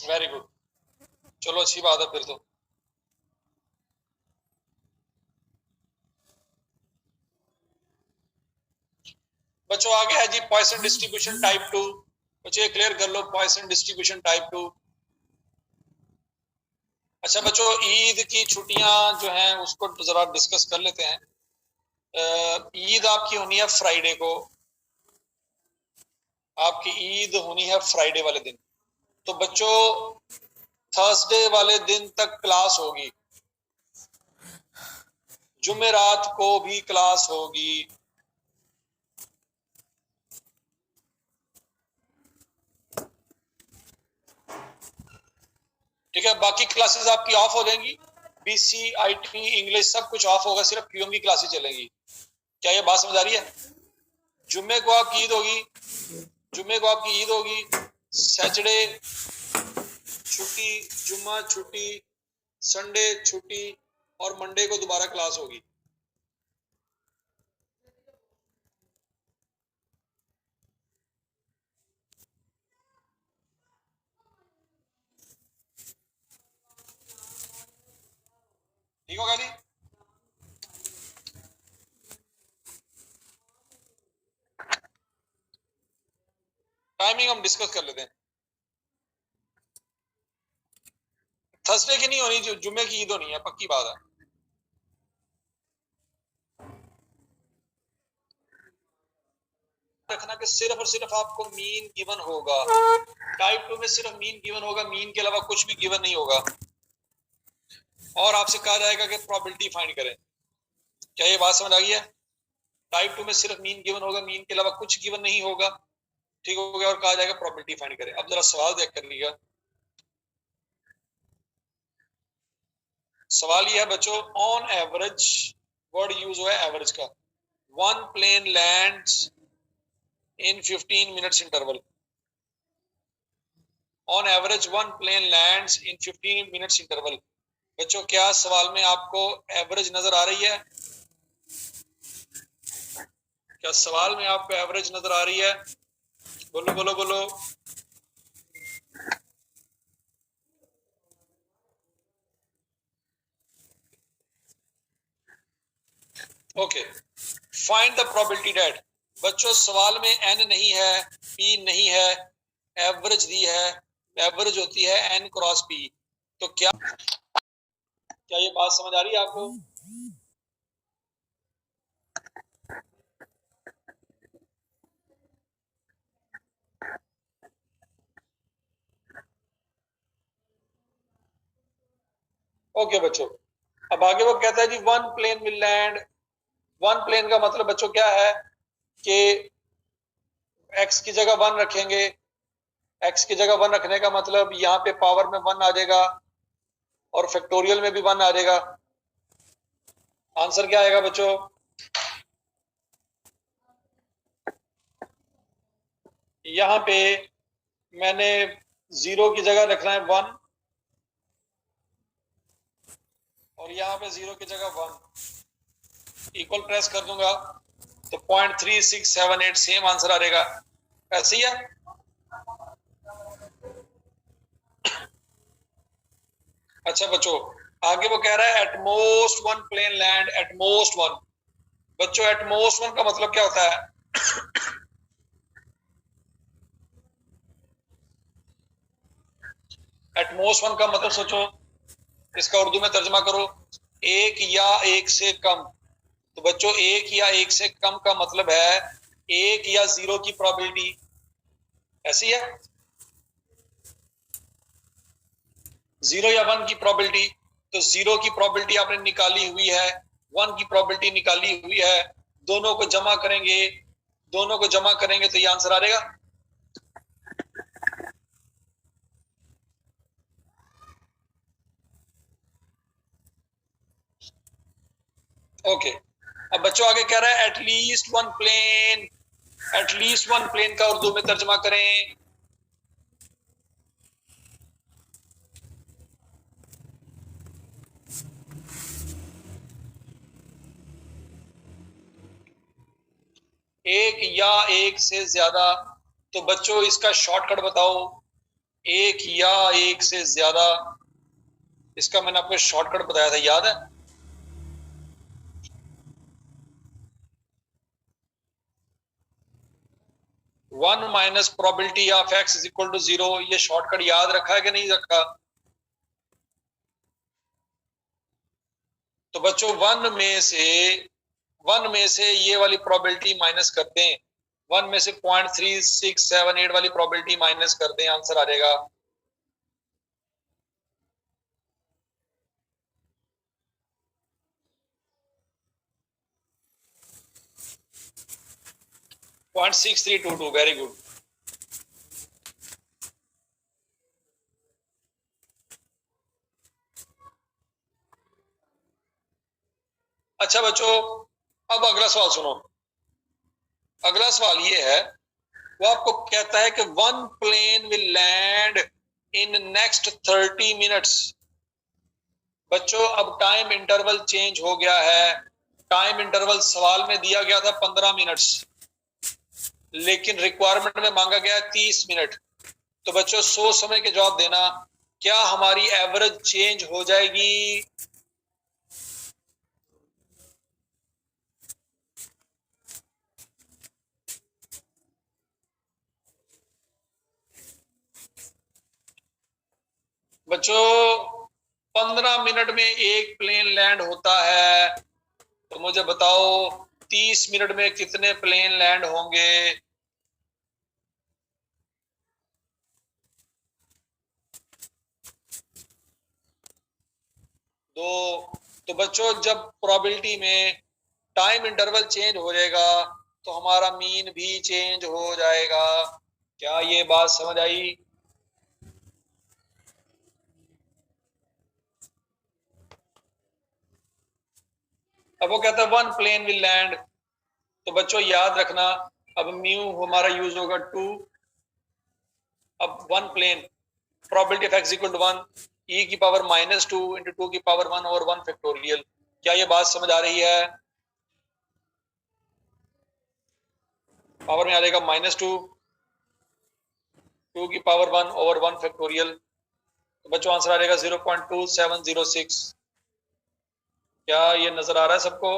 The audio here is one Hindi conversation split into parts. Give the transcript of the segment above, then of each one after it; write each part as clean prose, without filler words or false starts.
वेरी गुड, चलो अच्छी बात है फिर तो। बच्चों आगे है जी पॉइसन डिस्ट्रीब्यूशन टाइप 2। बच्चों क्लियर कर लो पॉइसन डिस्ट्रीब्यूशन टाइप 2। अच्छा बच्चों, ईद की छुट्टियां जो हैं उसको जरा डिस्कस कर लेते हैं। ईद आपकी होनी है फ्राइडे को, आपकी ईद होनी है फ्राइडे वाले दिन। तो बच्चों थर्सडे वाले दिन तक क्लास होगी, जुमेरात को भी क्लास होगी। ठीक है, बाकी क्लासेस आपकी ऑफ हो जाएंगी, बीसी आईटी इंग्लिश सब कुछ ऑफ होगा, सिर्फ क्यूएम की क्लासेस चलेंगी। क्या ये बात समझ आ रही है? जुम्मे को आपकी ईद होगी, जुम्मे को आपकी ईद होगी, सैटरडे छुट्टी, जुम्मा छुट्टी, संडे छुट्टी और मंडे को दोबारा क्लास होगी। ठीक होगा जी? टाइमिंग हम डिस्कस कर लेते हैं। थर्सडे की नहीं होनी, जुम्मे की ईद होनी है, पक्की बात है। रखना कि सिर्फ और सिर्फ आपको मीन गिवन होगा, टाइप 2 में सिर्फ मीन गिवन होगा, मीन के अलावा कुछ भी गिवन नहीं होगा। और आपसे कहा जाएगा कि प्रोबेबिलिटी फाइंड करें। क्या ये बात समझ आ गई है? टाइप 2 में सिर्फ मीन गिवन होगा, मीन के अलावा कुछ गिवन नहीं होगा। ठीक हो गया? और कहा जाएगा प्रोबेबिलिटी फाइंड करें। अब जरा सवाल देख कर लिया। सवाल यह है बच्चों, ऑन एवरेज, वर्ड यूज हुआ है एवरेज का, one plane lands in 15 minutes interval. On average one plane lands in 15 minutes interval. बच्चों क्या सवाल में आपको एवरेज नजर आ रही है? क्या सवाल में आपको एवरेज नजर आ रही है? बोलो बोलो बोलो। Okay, find the probability that. बच्चों सवाल में एन नहीं है, पी नहीं है, एवरेज दी है, एवरेज होती है एन क्रॉस पी। तो क्या ये बात समझ आ रही है आपको? ओके बच्चों, अब आगे वो कहता है जी one plane will land. One plane का मतलब बच्चों क्या है कि एक्स की जगह वन रखेंगे, एक्स की जगह वन रखने का मतलब यहाँ पे पावर में वन आ जाएगा और फैक्टोरियल में भी वन आ जाएगा। आंसर क्या आएगा बच्चों? यहाँ पे मैंने जीरो की जगह रखना है वन और यहाँ पे जीरो की जगह वन, इक्वल प्रेस कर दूंगा तो 0.3678 सेम आंसर आ जाएगा। ऐसे ही है। अच्छा बच्चों आगे वो कह रहा है at most one plane land, at most one. बच्चों एटमोस्ट वन का मतलब क्या होता है? एटमोस्ट वन का मतलब सोचो, इसका उर्दू में तर्जमा करो, एक या एक से कम। तो बच्चों एक या एक से कम का मतलब है एक या जीरो की प्रोबेबिलिटी। ऐसी है, जीरो या वन की प्रोबेबिलिटी। तो जीरो की प्रोबेबिलिटी आपने निकाली हुई है, वन की प्रोबेबिलिटी निकाली हुई है, दोनों को जमा करेंगे, दोनों को जमा करेंगे तो ये आंसर आ जाएगा। ओके, अब बच्चों आगे कह रहा है at least one plane, at least one plane का उर्दू में तर्जमा करें। एक या एक से ज्यादा। तो बच्चों इसका शॉर्टकट बताओ, एक या एक से ज्यादा, इसका मैंने आपको शॉर्टकट बताया था, याद है? One minus probability of x is equal to 0, ये शॉर्टकट याद रखा है कि नहीं रखा? तो बच्चों वन में से ये वाली प्रोबेबिलिटी माइनस कर दें, वन में से 0.3678 वाली प्रोबेबिलिटी माइनस कर दें, आंसर आ जाएगा 0.6322। Very good. अच्छा बच्चों, अब अगला सवाल सुनो। अगला सवाल ये है, वो आपको कहता है कि one plane will land in next 30 minutes. बच्चों अब टाइम इंटरवल चेंज हो गया है। टाइम इंटरवल सवाल में दिया गया था 15 मिनट्स, लेकिन रिक्वायरमेंट में मांगा गया है 30 मिनट। तो बच्चों सोच समझ के जवाब देना, क्या हमारी एवरेज चेंज हो जाएगी? बच्चों 15 मिनट में एक प्लेन लैंड होता है, तो मुझे बताओ 30 मिनट में कितने प्लेन लैंड होंगे? दो। तो बच्चों जब प्रोबेबिलिटी में टाइम इंटरवल चेंज हो जाएगा तो हमारा मीन भी चेंज हो जाएगा। क्या ये बात समझ आई? अब वो कहता है वन प्लेन विल लैंड, तो बच्चों याद रखना, अब म्यू हमारा यूज होगा 2। अब one plane, probability of x equal to 1, e की पावर -2 इंटू 2 की पावर 1 और 1 फैक्टोरियल। क्या ये बात समझ आ रही है? पावर में आ जाएगा -2, 2 की पावर 1 और 1 फैक्टोरियल। तो बच्चों आंसर आ जाएगा 0.2706। क्या ये नजर आ रहा है सबको?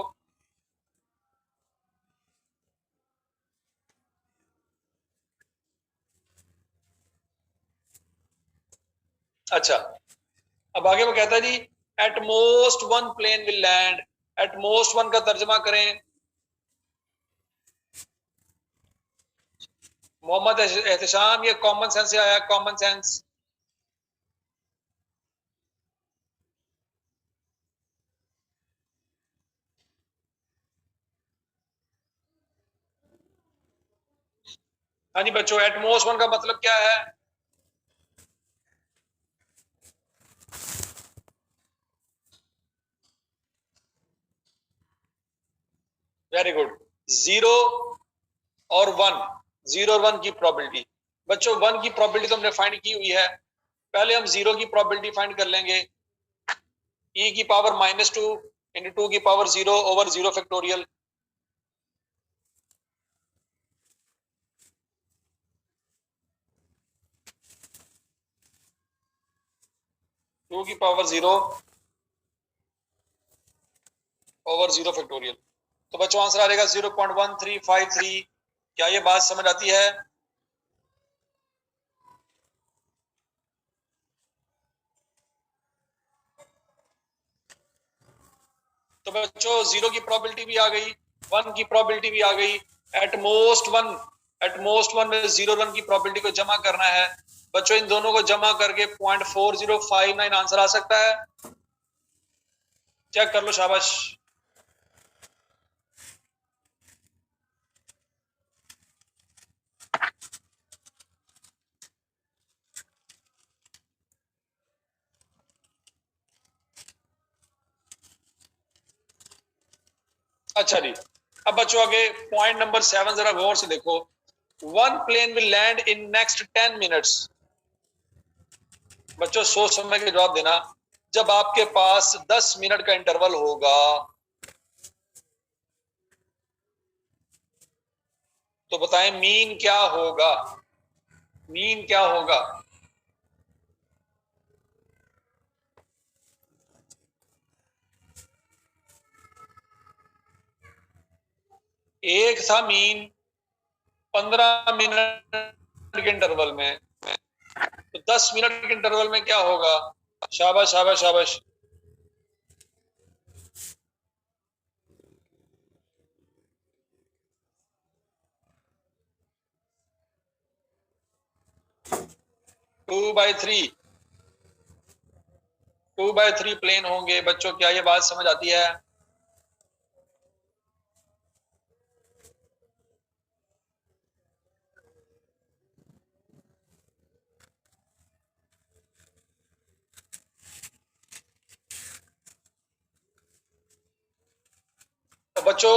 अच्छा, अब आगे वो कहता है जी at most one plane will land. At most one का तर्जमा करें। मोहम्मद एहतशाम, ये कॉमन सेंस से आया, कॉमन सेंस। हाँ जी बच्चों, एट मोस्ट वन का मतलब क्या है? Very good. 0 और 1, 0 और 1 की प्रोबेबिलिटी। बच्चों 1 की प्रोबेबिलिटी तो हमने फाइंड की हुई है, पहले हम 0 की प्रोबेबिलिटी फाइंड कर लेंगे। e की पावर -2 इंटू 2 की पावर 0 ओवर 0 फैक्टोरियल। 2 की पावर 0 ओवर 0 फैक्टोरियल। तो बच्चों आंसर आ जाएगा 0.1353। क्या ये बात समझ आती है? तो बच्चों 0 की प्रोबेबिलिटी भी आ गई, 1 की प्रोबेबिलिटी भी आ गई। एट मोस्ट वन में 0 1 की प्रोबेबिलिटी को जमा करना है। बच्चों इन दोनों को जमा करके 0.4059 आंसर आ सकता है। चेक कर लो, शाबाश। अच्छा जी, अब बच्चों आगे पॉइंट नंबर 7 जरा गौर से देखो। One plane will land in next 10 minutes. बच्चों सोच समझ के जवाब देना, जब आपके पास 10 मिनट का इंटरवल होगा तो बताएं मीन क्या होगा? मीन क्या होगा? एक था मीन 15 मिनट के इंटरवल में, तो 10 मिनट के इंटरवल में क्या होगा? शाबाश शाबाश शाबाश। टू बाई थ्री प्लेन होंगे बच्चों, क्या ये बात समझ आती है? तो बच्चों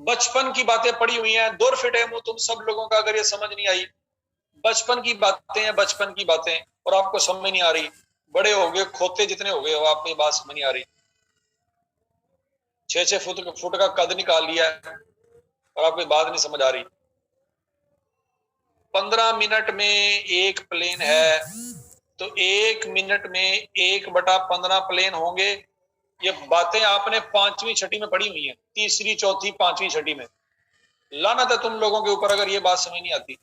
बचपन की बातें पड़ी हुई हैं, दूर फिटे मुंह तुम सब लोगों का, अगर ये समझ नहीं आई, बचपन की बातें हैं, बचपन की बातें, और आपको समझ नहीं आ रही, बड़े हो गए, खोते जितने हो गए हो, आपको ये बात समझ नहीं आ रही। 6-6 फुट का कद निकाल लिया है और आपको बात नहीं समझ आ रही। 15 मिनट में एक प्लेन है, तो 1 मिनट में 1/15 प्लेन होंगे। ये बातें आपने 5वीं छठी में पढ़ी हुई हैं, तीसरी चौथी 5वीं छठी में। लानत है तुम लोगों के ऊपर अगर ये बात समझ नहीं आती।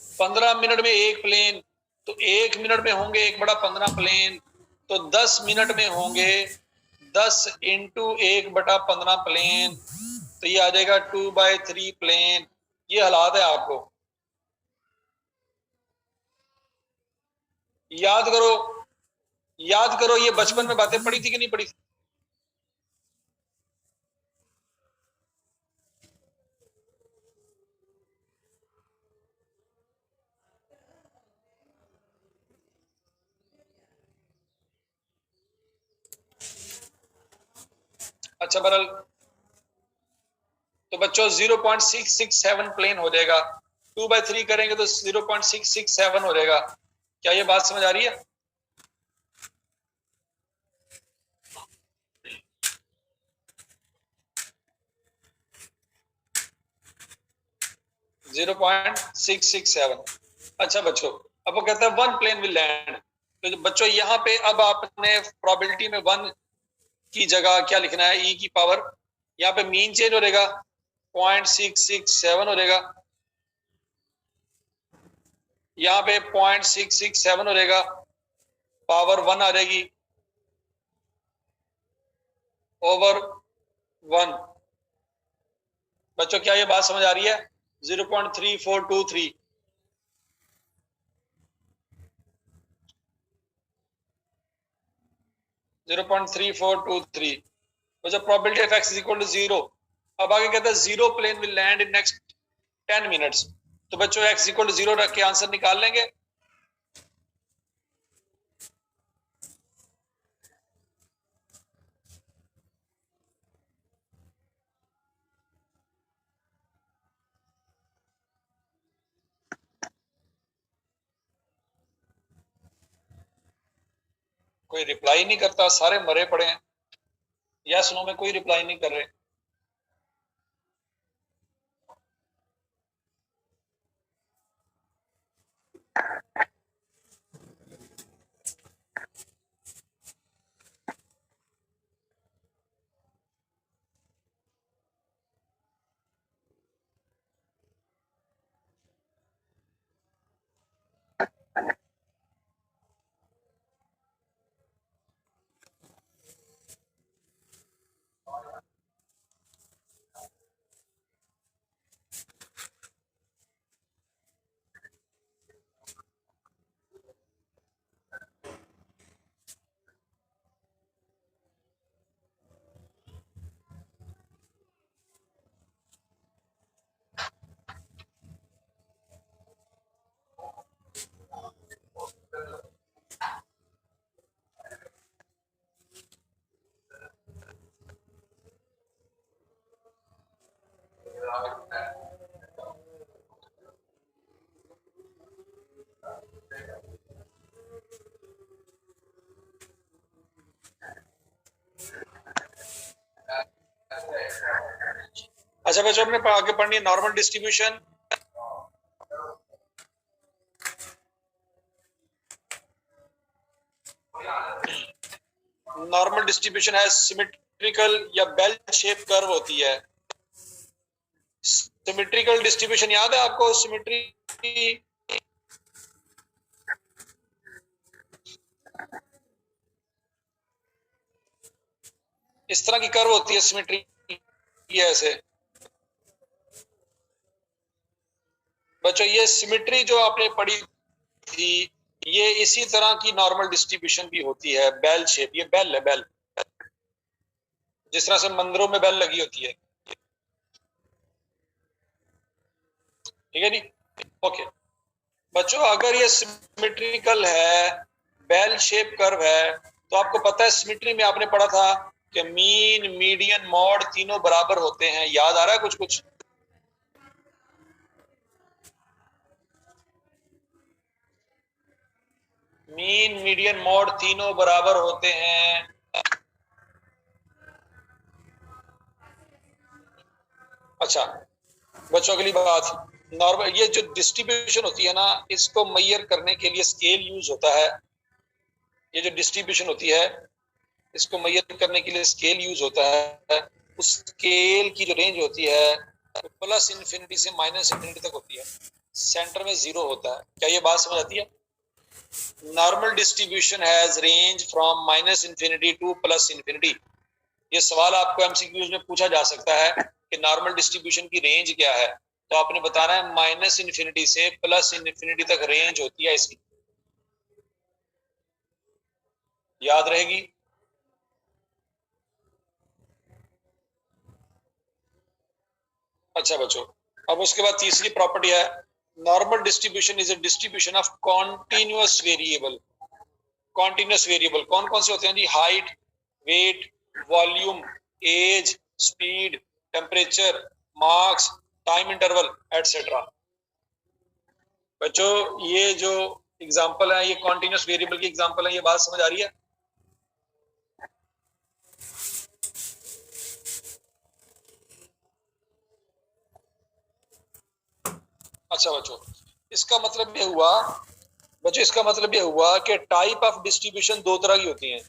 15 मिनट में एक प्लेन, तो 1 मिनट में होंगे 1/15 प्लेन, तो 10 मिनट में होंगे 10 इंटू 1/15 प्लेन, तो ये आ जाएगा 2/3 प्लेन। ये हालात है आपको याद करो, याद करो, ये बचपन में बातें पढ़ी थी कि नहीं पढ़ी थी? अच्छा बरल, तो बच्चों 0.667 प्लेन हो जाएगा। 2/3 करेंगे तो 0.667 हो जाएगा। क्या ये बात समझ आ रही है? 0.667। अच्छा बच्चों, अब वो कहता है 1 प्लेन विल लैंड। तो बच्चों यहाँ पे अब आपने प्रोबेबिलिटी में 1 की जगह क्या लिखना है? ई की पावर, यहाँ पे मीन चेंज हो जाएगा, 0.667 हो जाएगा, यहाँ पे 0.667 हो जाएगा, पावर 1 आ जाएगी ओवर 1। बच्चों क्या ये बात समझ आ रही है? 0.3423। 0.3423। बच्चों probability of x is equal to 0। अब आगे कहता है 0 plane will land in next 10 minutes. तो बच्चों x इक्वल टू 0 रख के आंसर निकाल लेंगे। कोई रिप्लाई नहीं करता, सारे मरे पड़े हैं। यस नो में कोई रिप्लाई नहीं कर रहे। अच्छा बच्चों, अपने आगे पढ़नी है नॉर्मल डिस्ट्रीब्यूशन। नॉर्मल डिस्ट्रीब्यूशन है सिमेट्रिकल या बेल शेप कर्व होती है। सिमेट्रिकल डिस्ट्रीब्यूशन याद है आपको? सिमेट्री इस तरह की कर्व होती है, सिमेट्री ऐसे। बच्चों ये सिमेट्री जो आपने पढ़ी थी, ये इसी तरह की नॉर्मल डिस्ट्रीब्यूशन भी होती है, बेल शेप। ये बेल है, बेल, जिस तरह से मंदिरों में बेल लगी होती है। ठीक है जी, ओके बच्चों, अगर ये सिमेट्रिकल है, बेल शेप कर्व है, तो आपको पता है सिमेट्री में आपने पढ़ा था कि मीन, मीडियन, मॉड तीनों बराबर होते हैं। याद आ रहा है कुछ कुछ? मीन, मीडियन, मॉड तीनों बराबर होते हैं। अच्छा बच्चों, अगली बात, नॉर्मल ये जो डिस्ट्रीब्यूशन होती है ना, इसको मेजर करने के लिए स्केल यूज होता है। ये जो डिस्ट्रीब्यूशन होती है, इसको मेजर करने के लिए स्केल यूज होता है। उस स्केल की जो रेंज होती है तो प्लस इन्फिनिटी से माइनस इन्फिनिटी तक होती है, सेंटर में जीरो होता है। क्या ये बात समझ आती है? Normal distribution has range from minus infinity two plus infinity. ये सवाल आपको एमसीक्यूज में पूछा जा सकता है कि नॉर्मल डिस्ट्रीब्यूशन की रेंज क्या है, तो आपने बताना है माइनस इन्फिनिटी से प्लस इन्फिनिटी तक रेंज होती है इसकी। याद रहेगी? अच्छा बच्चों, अब उसके बाद तीसरी प्रॉपर्टी है, normal distribution is a distribution of continuous variable. Continuous variable कौन कौन से होते हैं जी? Height, weight, volume, age, speed, temperature, marks, time interval etcetera. बच्चों ये जो एग्जांपल है, ये कॉन्टिन्यूअस वेरिएबल की एग्जांपल है। ये बात समझ आ रही है? अच्छा बच्चों, इसका मतलब ये हुआ, बच्चों इसका मतलब ये हुआ कि टाइप ऑफ डिस्ट्रीब्यूशन दो तरह की होती हैं।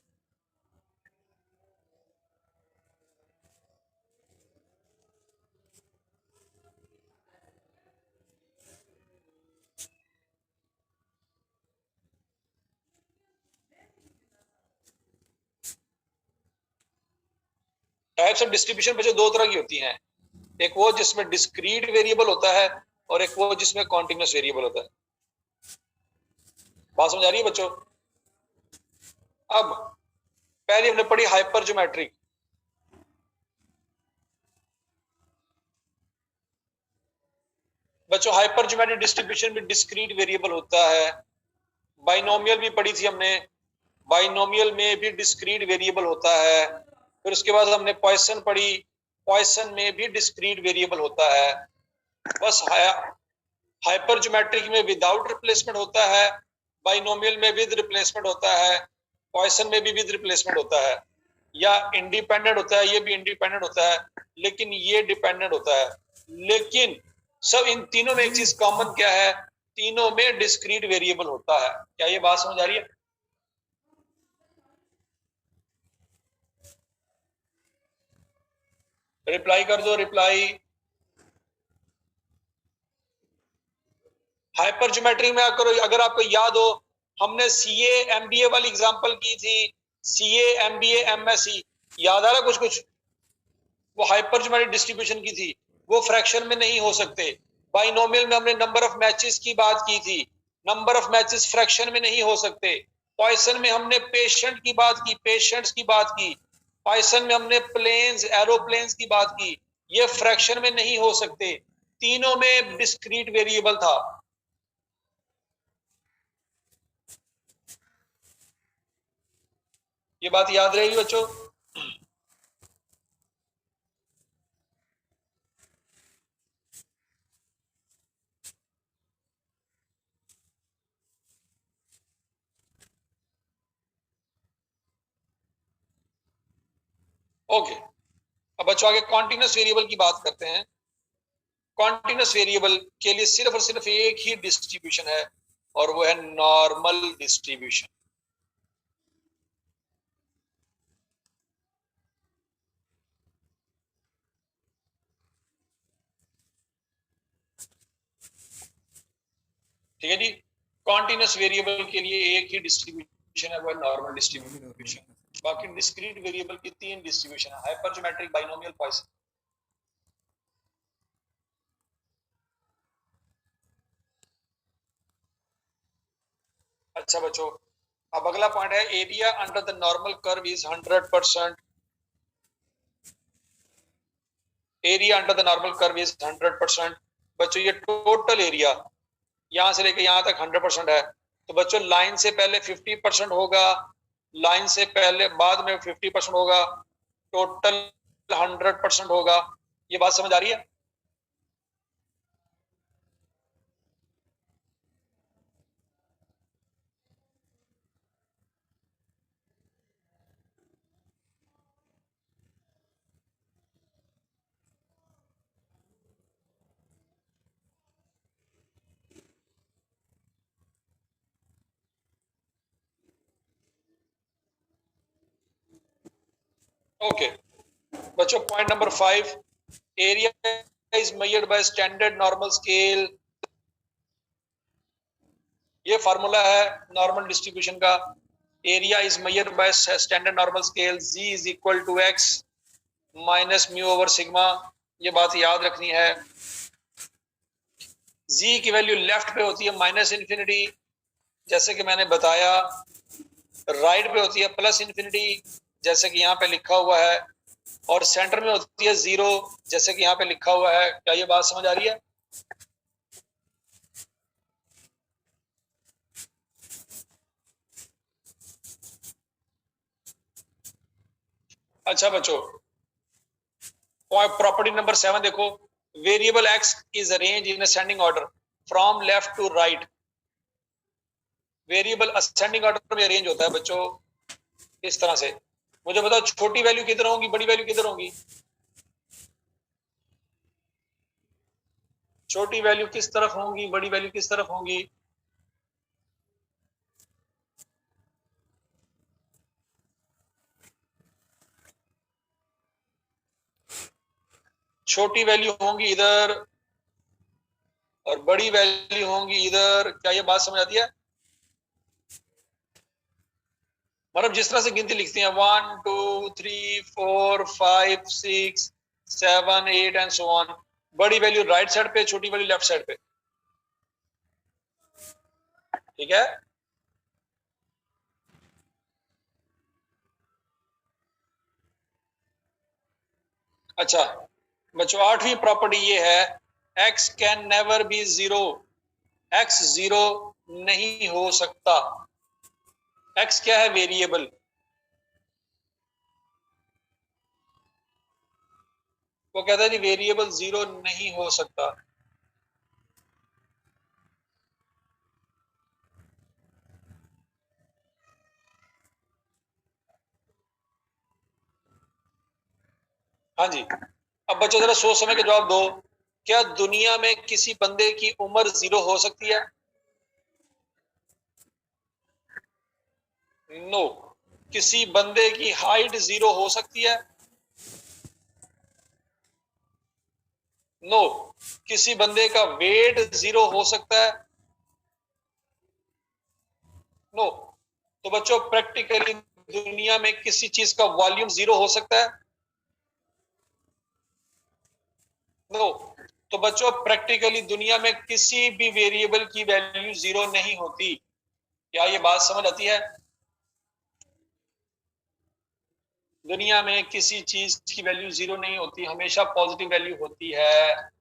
टाइप्स ऑफ डिस्ट्रीब्यूशन बच्चों दो तरह की होती हैं, एक वो जिसमें डिस्क्रीट वेरिएबल होता है और एक वो जिसमें कॉन्टिन्यूअस वेरिएबल होता है। बात समझ आ रही है बच्चों? अब पहले हमने पढ़ी हाइपर ज्योमेट्रिक। बच्चों हाइपर ज्योमेट्रिक डिस्ट्रीब्यूशन में डिस्क्रीट वेरिएबल होता है। बाइनोमियल भी पढ़ी थी हमने, बाइनोमियल में भी डिस्क्रीट वेरिएबल होता है। फिर उसके बाद हमने पॉइसन पढ़ी, पॉइसन में भी डिस्क्रीट वेरिएबल होता है। बस हाइपर ज्योमेट्रिक में विदाउट रिप्लेसमेंट होता है, बाइनोमियल में विद रिप्लेसमेंट होता है, पॉइसन में भी विद रिप्लेसमेंट होता है, या इंडिपेंडेंट होता है, ये भी इंडिपेंडेंट होता है, लेकिन ये डिपेंडेंट होता है। लेकिन सब इन तीनों में एक चीज कॉमन क्या है? तीनों में डिस्क्रीट वेरिएबल होता है। क्या ये बात समझ आ रही है? रिप्लाई कर दो, रिप्लाई। हाइपर ज्योमेट्री में अगर आपको याद हो, हमने सीए एमबीए वाली एग्जांपल की थी, सीए एमबीए एमएससी। याद आ रहा कुछ कुछ? वो हाइपर ज्योमेट्रिक डिस्ट्रीब्यूशन की थी, वो फ्रैक्शन में नहीं हो सकते। बाइनोमियल में हमने नंबर ऑफ मैचेस की बात की थी, नंबर ऑफ मैचेस फ्रैक्शन में नहीं हो सकते। पॉइसन में हमने पेशेंट की बात की, पेशेंट्स की बात की। पॉइसन में हमने प्लेन्स, एरोप्लेन्स की बात की। ये फ्रैक्शन में नहीं हो सकते, तीनों में डिस्क्रीट वेरिएबल था। ये बात याद रहेगी बच्चों? ओके, अब बच्चों आगे कॉन्टिन्यूअस वेरिएबल की बात करते हैं। कॉन्टिन्यूअस वेरिएबल के लिए सिर्फ और सिर्फ एक ही डिस्ट्रीब्यूशन है, और वो है नॉर्मल डिस्ट्रीब्यूशन। ठीक है जी। कॉन्टिन्यूस वेरिएबल के लिए एक ही डिस्ट्रीब्यूशन है, वो नॉर्मल डिस्ट्रीब्यूशन। बाकी डिस्क्रीट वेरिएबल की 3 डिस्ट्रीब्यूशन है, हाइपरजोमेट्रिक, बाइनोमियल, पॉइसन। अच्छा बच्चों, अब अगला पॉइंट है area under the normal curve is 100%। Area under the normal curve is 100%। बच्चों ये टोटल एरिया यहां से लेके यहां तक 100% है, तो बच्चों लाइन से पहले 50% होगा, लाइन से पहले बाद में 50% होगा, टोटल 100% होगा। ये बात समझ आ रही है? ओके बच्चों, point number 5, area is measured by standard normal scale. ये फार्मूला है नॉर्मल डिस्ट्रीब्यूशन का। Area is measured by standard normal scale, z is equal to x minus mu over sigma. ये बात याद रखनी है। जी की वैल्यू लेफ्ट पे होती है माइनस इन्फिनिटी, जैसे कि मैंने बताया, राइट पे होती है प्लस इन्फिनिटी, जैसे कि यहाँ पे लिखा हुआ है, और सेंटर में होती है 0, जैसे कि यहाँ पे लिखा हुआ है। क्या ये बात समझ आ रही है? अच्छा बच्चों, प्रॉपर्टी नंबर 7 देखो, variable x is arrange in ascending order from left to right. Variable ascending order में अरेंज होता है बच्चों इस तरह से। मुझे बताओ छोटी वैल्यू किधर होंगी, बड़ी वैल्यू किधर होंगी? छोटी वैल्यू किस तरफ होंगी, बड़ी वैल्यू किस तरफ होंगी? छोटी वैल्यू होंगी इधर और बड़ी वैल्यू होंगी इधर। क्या ये बात समझ आती है? मतलब जिस तरह से गिनती लिखते हैं 1 2 3 4 5 6 7 8 एंड सो ऑन, बड़ी वैल्यू राइट साइड पे, छोटी वैल्यू लेफ्ट साइड पे। ठीक है। अच्छा बच्चों, 8वीं प्रॉपर्टी ये है, x can never be 0। x 0 नहीं हो सकता। x क्या है? वेरिएबल। वो कहता है जी वेरिएबल 0 नहीं हो सकता। हाँ जी। अब बच्चों जरा सोच समझ के जवाब दो, क्या दुनिया में किसी बंदे की उम्र 0 हो सकती है? नो। किसी बंदे की हाइट 0 हो सकती है? नो। किसी बंदे का वेट 0 हो सकता है? नो। तो बच्चों प्रैक्टिकली दुनिया में किसी चीज का वॉल्यूम 0 हो सकता है? नो। तो बच्चों प्रैक्टिकली दुनिया में किसी भी वेरिएबल की वैल्यू 0 नहीं होती। क्या ये बात समझ आती है? दुनिया में किसी चीज की वैल्यू 0 नहीं होती, हमेशा पॉजिटिव वैल्यू होती है।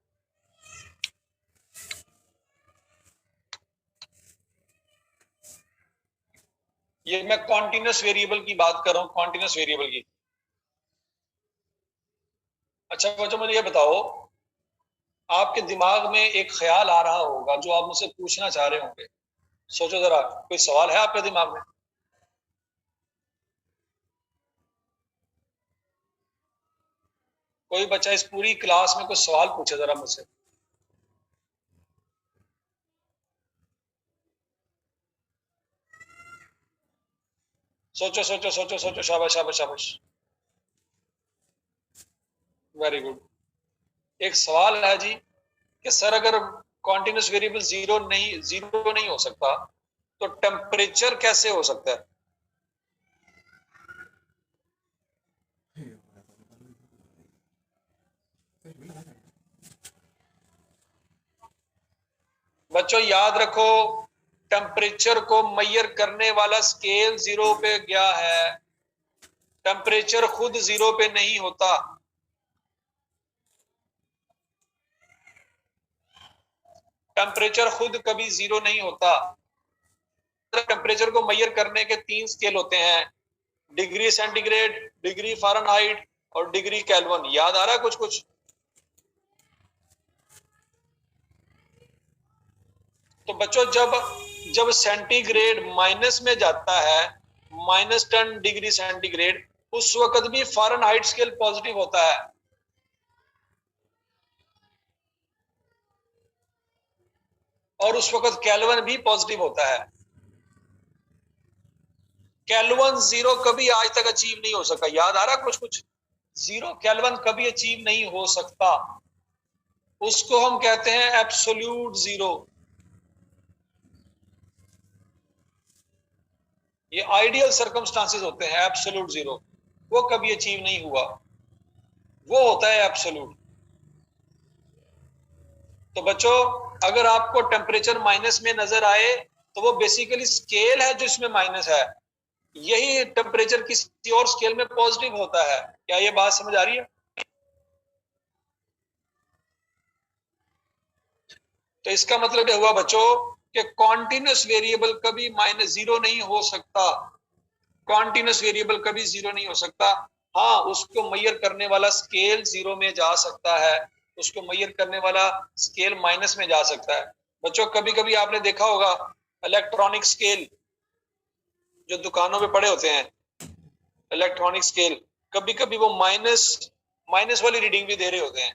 ये मैं कॉन्टिन्यूस वेरिएबल की बात कर रहा हूं, कॉन्टिन्यूस वेरिएबल की। अच्छा बच्चों मुझे ये बताओ, आपके दिमाग में एक ख्याल आ रहा होगा जो आप मुझसे पूछना चाह रहे होंगे। सोचो जरा, कोई सवाल है आपके दिमाग में? कोई बच्चा इस पूरी क्लास में कुछ सवाल पूछे जरा मुझसे। सोचो सोचो सोचो सोचो, शाबाश शाबाश शाबाश, वेरी गुड। एक सवाल है जी कि सर अगर कॉन्टिन्यूस वेरिएबल जीरो नहीं हो सकता, तो टेम्परेचर कैसे हो सकता है? बच्चों याद रखो, टेम्परेचर को मेजर करने वाला स्केल जीरो पे गया है, टेम्परेचर खुद जीरो पे नहीं होता। टेम्परेचर खुद कभी जीरो नहीं होता। टेम्परेचर को मेजर करने के 3 स्केल होते हैं, डिग्री सेंटीग्रेड, डिग्री फ़ारेनहाइट और डिग्री केल्विन। याद आ रहा है कुछ कुछ? तो बच्चों जब सेंटीग्रेड माइनस में जाता है, -10 डिग्री सेंटीग्रेड, उस वक्त भी फ़ारेनहाइट स्केल पॉजिटिव होता है। और उस वक्त केल्विन भी पॉजिटिव होता है। केल्विन जीरो कभी आज तक अचीव नहीं हो सका। याद आ रहा कुछ कुछ? जीरो केल्विन कभी अचीव नहीं हो सकता, उसको हम कहते हैं एब्सोल्यूट जीरो। ये आइडियल सर्कमस्टांसेस होते हैं एब्सोल्यूट जीरो, वो कभी अचीव नहीं हुआ, वो होता है एब्सोल्यूट। तो बच्चों अगर आपको टेम्परेचर माइनस में नजर आए तो वो बेसिकली स्केल है जिसमें माइनस है, यही टेम्परेचर किसी और स्केल में पॉजिटिव होता है। क्या ये बात समझ आ रही है? तो इसका मतलब यह हुआ बच्चों कि कॉन्टिन्यूस वेरिएबल कभी -0 नहीं हो सकता, कॉन्टिन्यूस वेरिएबल कभी जीरो नहीं हो सकता। हाँ, उसको मेजर करने वाला स्केल जीरो में जा सकता है, उसको मेजर करने वाला स्केल माइनस में जा सकता है। बच्चों कभी कभी आपने देखा होगा इलेक्ट्रॉनिक स्केल जो दुकानों में पड़े होते हैं, इलेक्ट्रॉनिक स्केल, कभी कभी वो माइनस वाली रीडिंग भी दे रहे होते हैं।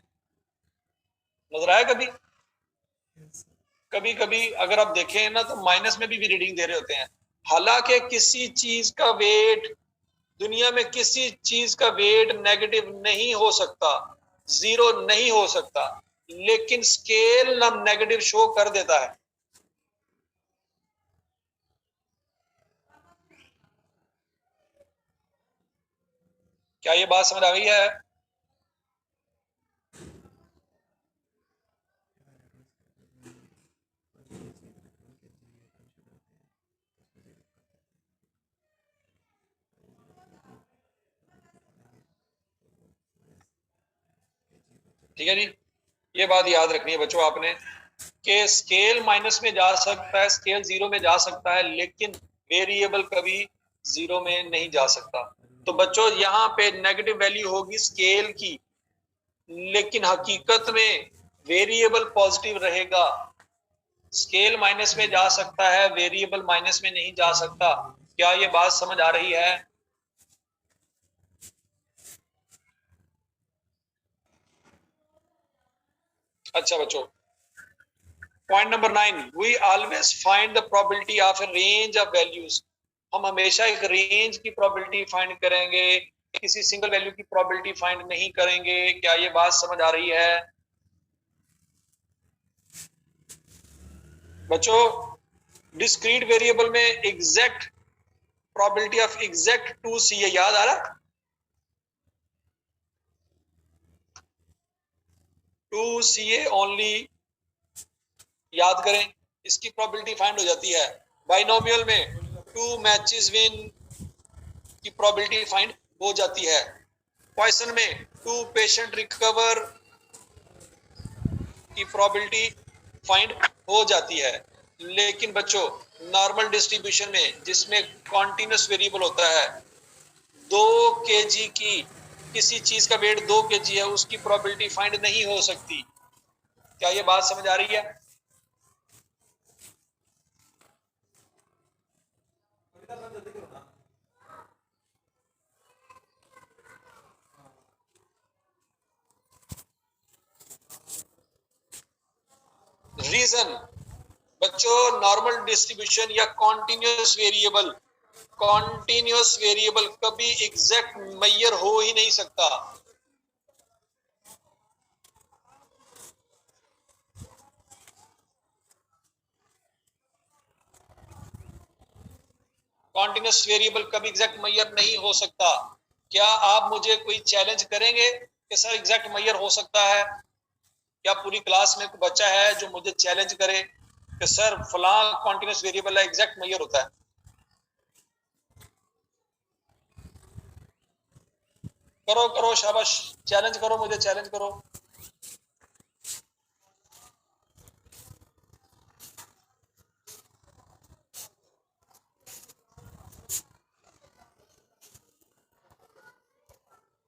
नजर आया कभी? कभी कभी अगर आप देखें ना तो माइनस में भी रीडिंग दे रहे होते हैं। हालांकि किसी चीज का वेट, दुनिया में किसी चीज का वेट नेगेटिव नहीं हो सकता, जीरो नहीं हो सकता, लेकिन स्केल ना नेगेटिव शो कर देता है। क्या ये बात समझ आ गई है? ठीक है जी, ये बात याद रखनी है बच्चों आपने कि स्केल माइनस में जा सकता है, स्केल जीरो में जा सकता है, लेकिन वेरिएबल कभी जीरो में नहीं जा सकता। तो बच्चों यहाँ पे नेगेटिव वैल्यू होगी स्केल की, लेकिन हकीकत में वेरिएबल पॉजिटिव रहेगा। स्केल माइनस में जा सकता है, वेरिएबल माइनस में नहीं जा सकता। क्या ये बात समझ आ रही है? अच्छा बच्चों, point number 9, we always find the probability of a range of values. हम हमेशा एक रेंज की प्रोबेबिलिटी फाइंड करेंगे, किसी सिंगल वैल्यू की प्रोबेबिलिटी फाइंड नहीं करेंगे। क्या ये बात समझ आ रही है बच्चों? डिस्क्रीट वेरिएबल में एग्जैक्ट प्रोबेबिलिटी ऑफ एग्जैक्ट 2 है, याद आ रहा? 2 ओनली, याद करें, इसकी प्रोबेबिलिटी फाइंड हो जाती है। बाइनोमियल में 2 मैचेस विन की प्रोबेबिलिटी फाइंड हो जाती है। पॉइसन में 2 पेशेंट रिकवर की प्रोबेबिलिटी फाइंड हो जाती है। लेकिन बच्चों नॉर्मल डिस्ट्रीब्यूशन में जिसमें कॉन्टिन्यूस वेरिएबल होता है, 2 kg की किसी चीज का वेट 2 kg है, उसकी प्रोबेबिलिटी फाइंड नहीं हो सकती। क्या ये बात समझ आ रही है? रीजन बच्चों, नॉर्मल डिस्ट्रीब्यूशन या कॉन्टिन्यूस वेरिएबल कभी एग्जैक्ट मेजर हो ही नहीं सकता। कॉन्टिन्यूस वेरिएबल कभी एग्जैक्ट मैयर नहीं हो सकता। क्या आप मुझे कोई चैलेंज करेंगे कि सर एग्जैक्ट मैयर हो सकता है? क्या पूरी क्लास में कोई बच्चा है जो मुझे चैलेंज करे कि सर फलां कॉन्टिन्यूस वेरिएबल है, एग्जैक्ट मैयर होता है? करो करो, शाबाश, चैलेंज करो, मुझे चैलेंज करो।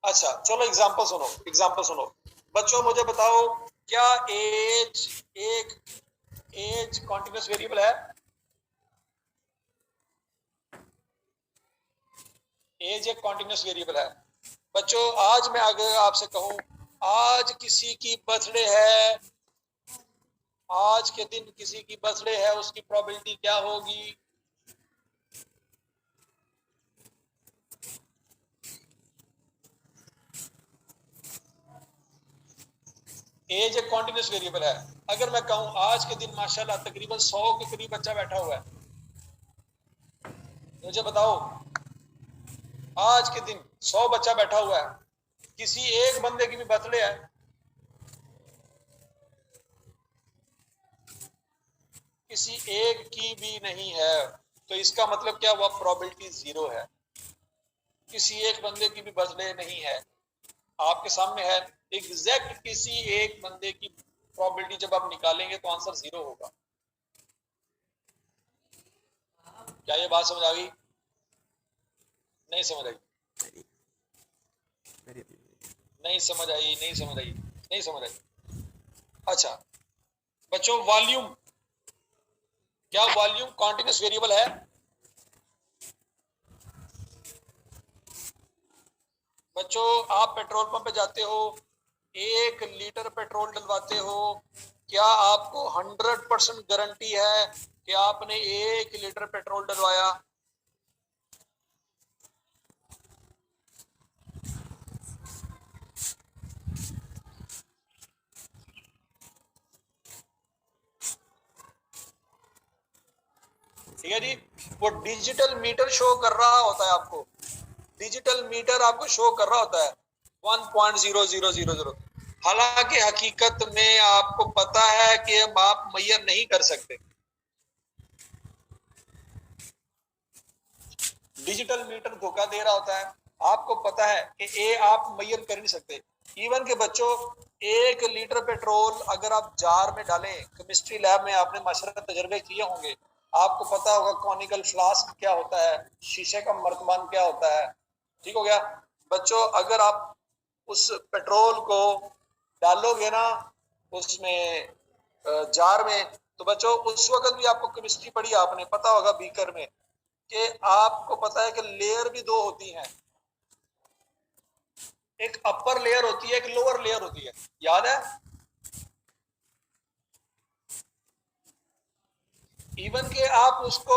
अच्छा चलो एग्जांपल सुनो, एग्जांपल सुनो। बच्चों मुझे बताओ, क्या एज एज कॉन्टिन्यूस वेरिएबल है? एज एक कॉन्टिन्यूस वेरिएबल है। बच्चों आज मैं अगर आपसे कहूं आज किसी की बर्थडे है, आज के दिन किसी की बर्थडे है, उसकी प्रोबेबिलिटी क्या होगी? एज एक कॉन्टिन्यूस वेरिएबल है। अगर मैं कहूं आज के दिन माशाल्लाह तकरीबन 100 के करीब बच्चा बैठा हुआ है, मुझे बताओ आज के दिन 100 बच्चा बैठा हुआ है, किसी एक बंदे की भी बर्थडे है, किसी एक की भी नहीं है, तो इसका मतलब क्या हुआ? प्रोबेबिलिटी 0 है। किसी एक बंदे की भी बर्थडे नहीं है, आपके सामने है, एग्जैक्ट किसी एक बंदे की प्रोबेबिलिटी जब आप निकालेंगे तो आंसर 0 होगा। क्या ये बात समझ आ गई? नहीं समझ आई? नहीं समझ आई, नहीं समझ आई, नहीं समझ आई। अच्छा बच्चों, वॉल्यूम, क्या वॉल्यूम कॉन्टिन्यूस वेरिएबल है? बच्चों आप पेट्रोल पंप पे जाते हो, 1 लीटर पेट्रोल डलवाते हो, क्या आपको 100% गारंटी है कि आपने 1 लीटर पेट्रोल डलवाया? ठीक है जी। वो डिजिटल मीटर शो कर रहा होता है आपको, डिजिटल मीटर आपको शो कर रहा होता है 1.0000। हालांकि हकीकत में आपको पता है कि हम आप मैयर नहीं कर सकते, डिजिटल मीटर धोखा दे रहा होता है। आपको पता है कि ये आप मैयर कर नहीं सकते। इवन के बच्चों 1 लीटर पेट्रोल अगर आप जार में डालें, केमिस्ट्री लैब में आपने माशाल्लाह तजर्बे किए होंगे, आपको पता होगा कॉनिकल फ्लास्क क्या होता है, शीशे का मर्तमान क्या होता है। ठीक हो गया बच्चों, अगर आप उस पेट्रोल को डालोगे ना उसमें जार में, तो बच्चों उस वक्त भी आपको केमिस्ट्री पढ़ी आपने, पता होगा बीकर में कि आपको पता है कि लेयर भी 2 होती हैं, एक अपर लेयर होती है, एक लोअर लेयर होती है, याद है? इवन के आप उसको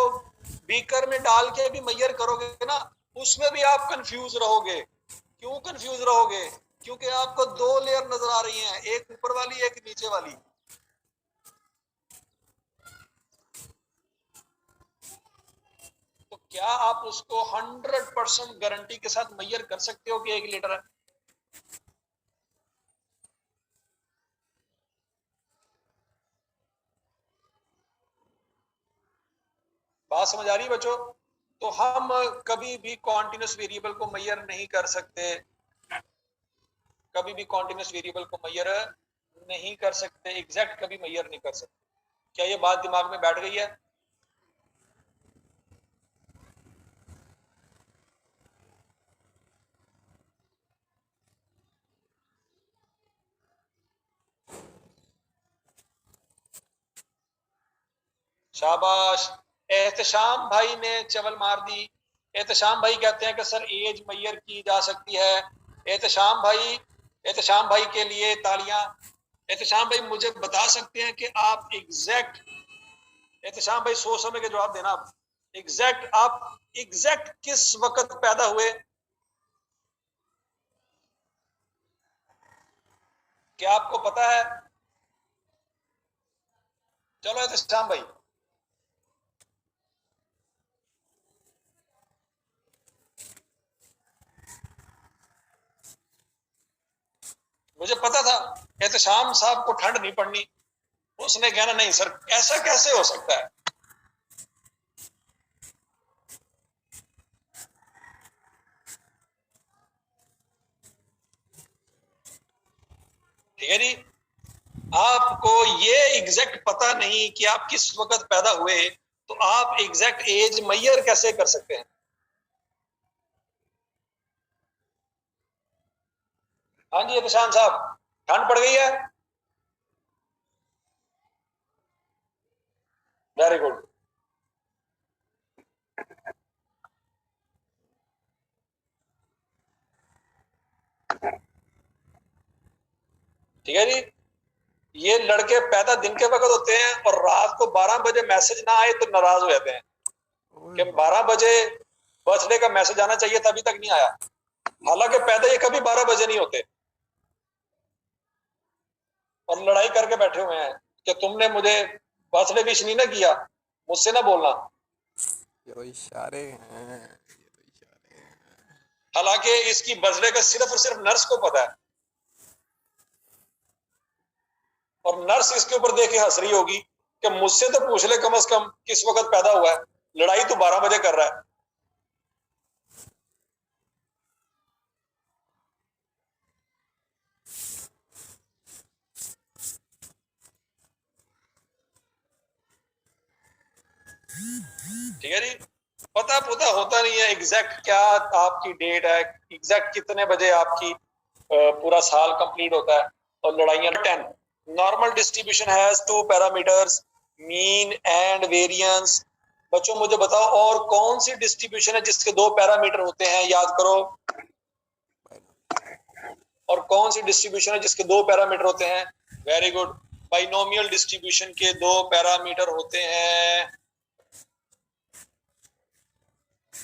बीकर में डाल के भी मैयर करोगे ना, उसमें भी आप कंफ्यूज रहोगे। क्यों कंफ्यूज रहोगे? क्योंकि आपको 2 लेयर नजर आ रही हैं, एक ऊपर वाली एक नीचे वाली। तो क्या आप उसको 100% गारंटी के साथ मैयर कर सकते हो कि 1 लीटर है? बात समझ आ रही है बच्चों? तो हम कभी भी कॉन्टिन्यूस वेरिएबल को मैयर नहीं कर सकते, कभी भी कॉन्टिन्यूस वेरिएबल को मैयर नहीं कर सकते, एग्जैक्ट कभी मैयर नहीं कर सकते। क्या ये बात दिमाग में बैठ गई है? शाबाश, एहतशाम भाई ने चवल मार दी। एहतशाम भाई कहते हैं कि सर एज मैयर की जा सकती है। एहतशाम भाई, एहतशाम भाई के लिए तालियां। एहतशाम भाई मुझे बता सकते हैं कि आप एग्जैक्ट, एहतशाम भाई सोच समझ के जवाब देना, आप एग्जैक्ट किस वक्त पैदा हुए? क्या आपको पता है? चलो एहतशाम भाई, मुझे पता था एहतशाम साहब को ठंड नहीं पड़नी, उसने कहना नहीं सर ऐसा कैसे हो सकता है। ठीक है जी, आपको ये एग्जैक्ट पता नहीं कि आप किस वक्त पैदा हुए, तो आप एग्जैक्ट एज मैयर कैसे कर सकते हैं। हाँ जी एहतशाम साहब, ठंड पड़ गई है, वेरी गुड। ठीक है जी, ये लड़के पैदा दिन के वक्त होते हैं और रात को 12 बजे मैसेज ना आए तो नाराज हो जाते हैं कि 12 बजे बर्थडे का मैसेज आना चाहिए था, अभी तक नहीं आया। हालांकि पैदा ये कभी 12 बजे नहीं होते, और लड़ाई करके बैठे हुए हैं कि तुमने मुझे बर्थडे विश नहीं ना किया, मुझसे ना बोलना। ये तो इशारे हैं, हालांकि इसकी बर्थडे का सिर्फ और सिर्फ नर्स को पता है, और नर्स इसके ऊपर देख के हंस रही होगी कि मुझसे तो पूछ ले कम से कम किस वक्त पैदा हुआ है, लड़ाई तो 12 बजे कर रहा है। ठीक है जी, पता पुता होता नहीं है एग्जैक्ट क्या आपकी डेट है, एग्जैक्ट कितने बजे आपकी पूरा साल कंप्लीट होता है, और लड़ाइयां 10। Normal distribution has 2 parameters, mean and variance. बच्चों मुझे बताओ और कौन सी डिस्ट्रीब्यूशन है जिसके 2 पैरामीटर होते हैं, याद करो। और कौन सी डिस्ट्रीब्यूशन है जिसके 2 पैरामीटर होते हैं, वेरी गुड। बाइनोमियल डिस्ट्रीब्यूशन के 2 पैरामीटर होते हैं,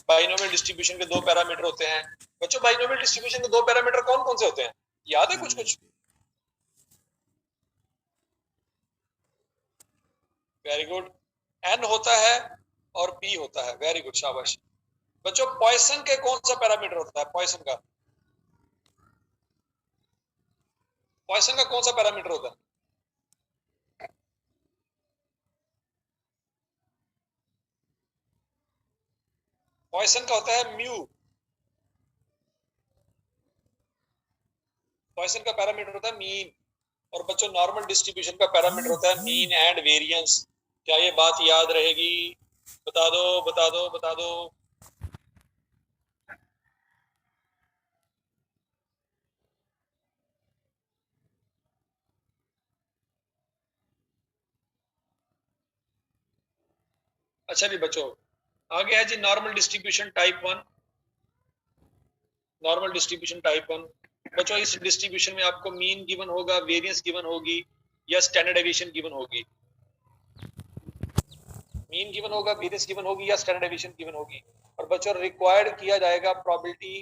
बाइनोमियल डिस्ट्रीब्यूशन के 2 पैरामीटर होते हैं। बच्चों बाइनोमियल डिस्ट्रीब्यूशन के 2 पैरामीटर कौन कौन से होते हैं, याद है कुछ कुछ? वेरी गुड, एन होता है और पी होता है, वेरी गुड, शाबाश। बच्चों पॉइसन के कौन सा पैरामीटर होता है, पॉइसन का, पॉइसन का कौन सा पैरामीटर होता है? पॉइसन का होता है म्यू, पॉइसन का पैरामीटर होता है मीन। और बच्चों नॉर्मल डिस्ट्रीब्यूशन का पैरामीटर होता है मीन एंड वेरिएंस। क्या ये बात याद रहेगी? बता दो बता दो बता दो। अच्छा जी बच्चों, आगे है जी normal distribution type 1। Normal distribution type 1, बच्चों इस डिस्ट्रीब्यूशन में आपको मीन गिवन होगा, वेरिएंस गिवन होगी, या स्टैंडर्ड डेविएशन गिवन होगी। मीन गिवन होगा, वेरिएंस गिवन होगी, या स्टैंडर्ड डेविएशन गिवन होगी। और बच्चों रिक्वायर्ड किया जाएगा प्रोबेबिलिटी